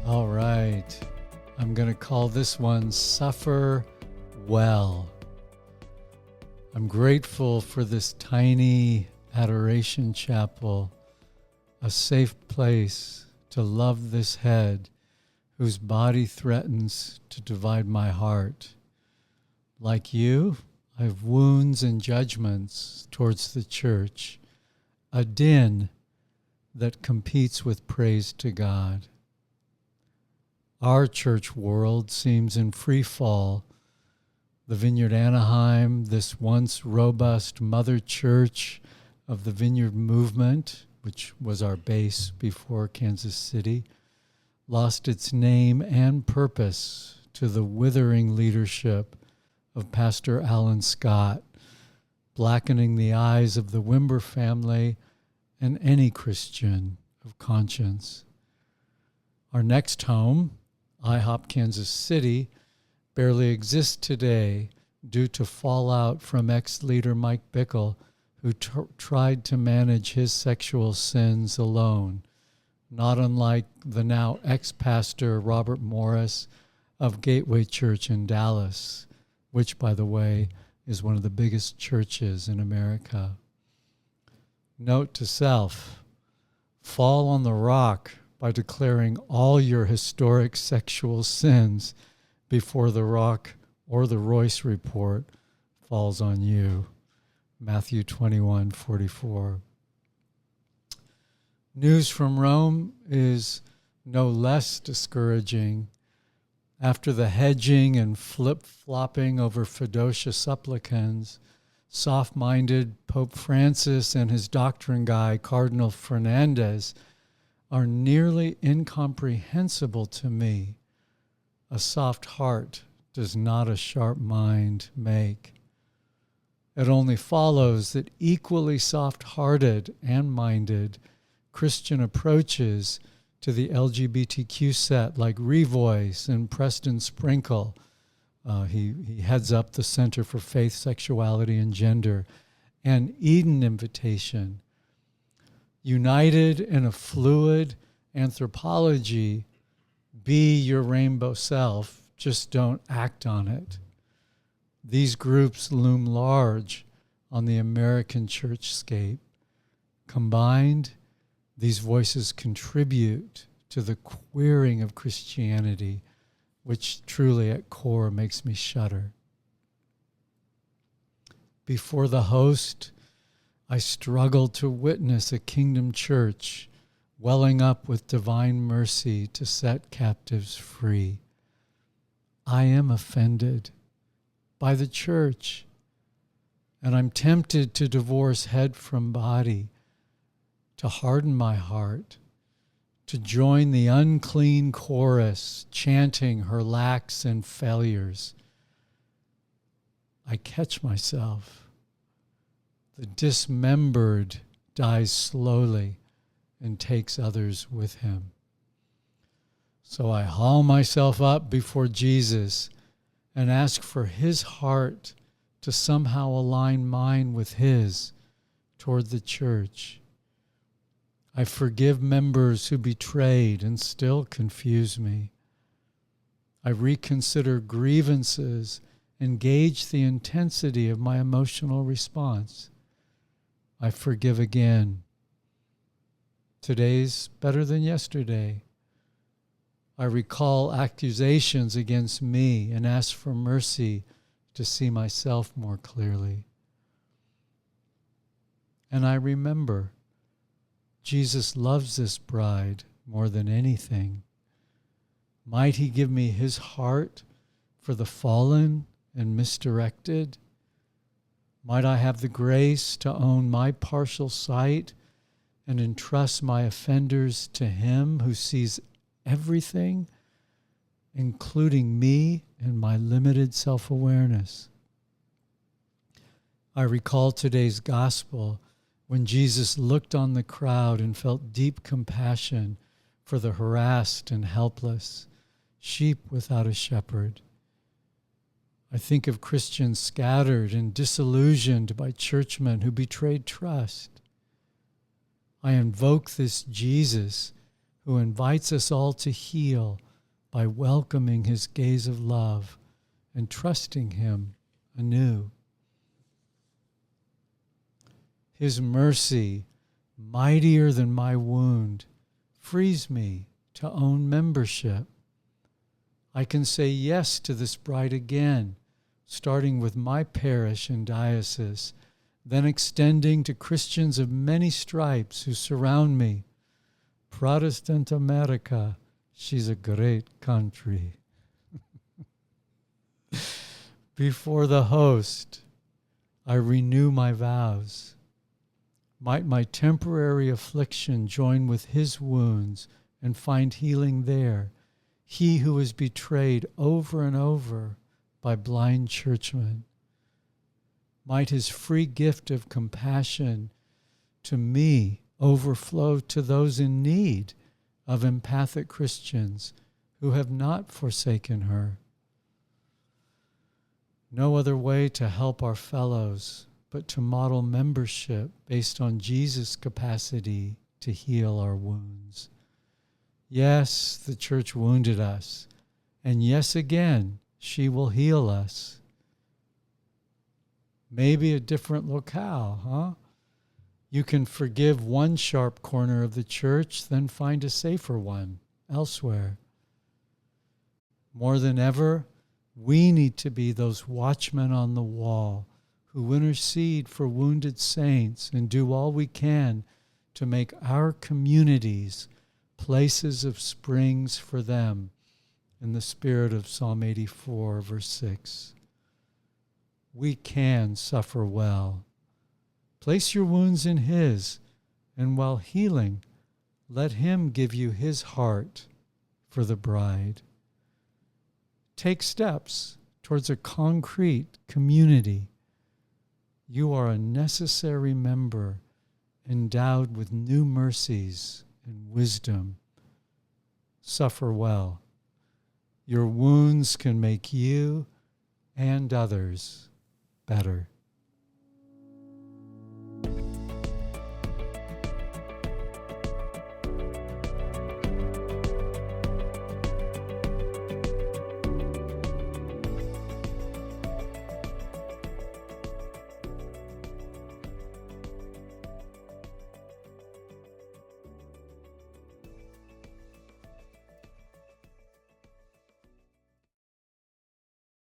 All right. I'm going to call this one Suffer Well. I'm grateful for this tiny Adoration chapel, a safe place to love this head whose body threatens to divide my heart. Like you, I have wounds and judgments towards the church, a din that competes with praise to God. Our church world seems in free fall. The Vineyard Anaheim, this once robust mother church of the Vineyard movement, which was our base before Kansas City, lost its name and purpose to the withering leadership of Pastor Alan Scott, blackening the eyes of the Wimber family and any Christian of conscience. Our next home, IHOP Kansas City, barely exists today due to fallout from ex-leader Mike Bickle, who tried to manage his sexual sins alone, not unlike the now ex-pastor Robert Morris of Gateway Church in Dallas, which, by the way, is one of the biggest churches in America. Note to self, fall on the rock by declaring all your historic sexual sins before the rock or the Royce report falls on you. Matthew 21:44. News from Rome is no less discouraging. After the hedging and flip-flopping over Fedocia supplicans, soft-minded Pope Francis and his doctrine guy, Cardinal Fernandez, are nearly incomprehensible to me. A soft heart does not a sharp mind make. It only follows that equally soft-hearted and minded Christian approaches to the LGBTQ set like Revoice and Preston Sprinkle. He heads up the Center for Faith, Sexuality, and Gender, and Eden Invitation. United in a fluid anthropology, be your rainbow self, just don't act on it. These groups loom large on the American churchscape. Combined, these voices contribute to the queering of Christianity, which truly at core makes me shudder. Before the host, I struggled to witness a kingdom church welling up with divine mercy to set captives free. I am offended by the church, and I'm tempted to divorce head from body, to harden my heart, to join the unclean chorus chanting her lacks and failures. I catch myself. The dismembered dies slowly and takes others with him. So I haul myself up before Jesus and ask for his heart to somehow align mine with his toward the church. I forgive members who betrayed and still confuse me. I reconsider grievances and gauge the intensity of my emotional response. I forgive again. Today's better than yesterday. I recall accusations against me and ask for mercy to see myself more clearly. And I remember Jesus loves this bride more than anything. Might he give me his heart for the fallen and misdirected? Might I have the grace to own my partial sight and entrust my offenders to him who sees everything, including me and my limited self-awareness? I recall today's gospel when Jesus looked on the crowd and felt deep compassion for the harassed and helpless, sheep without a shepherd. I think of Christians scattered and disillusioned by churchmen who betrayed trust. I invoke this Jesus who invites us all to heal by welcoming his gaze of love and trusting him anew. His mercy, mightier than my wound, frees me to own membership. I can say yes to this bride again, starting with my parish and diocese, then extending to Christians of many stripes who surround me. Protestant America, she's a great country. Before the host, I renew my vows. Might my temporary affliction join with his wounds and find healing there, he who is betrayed over and over by blind churchmen. Might his free gift of compassion to me overflow to those in need of empathic Christians who have not forsaken her. No other way to help our fellows but to model membership based on Jesus' capacity to heal our wounds. Yes, the church wounded us, and yes, again, she will heal us. Maybe a different locale, huh? You can forgive one sharp corner of the church, then find a safer one elsewhere. More than ever, we need to be those watchmen on the wall who intercede for wounded saints and do all we can to make our communities places of springs for them in the spirit of Psalm 84, verse 6. We can suffer well. Place your wounds in his, and while healing, let him give you his heart for the bride. Take steps towards a concrete community. You are a necessary member, endowed with new mercies and wisdom. Suffer well. Your wounds can make you and others better.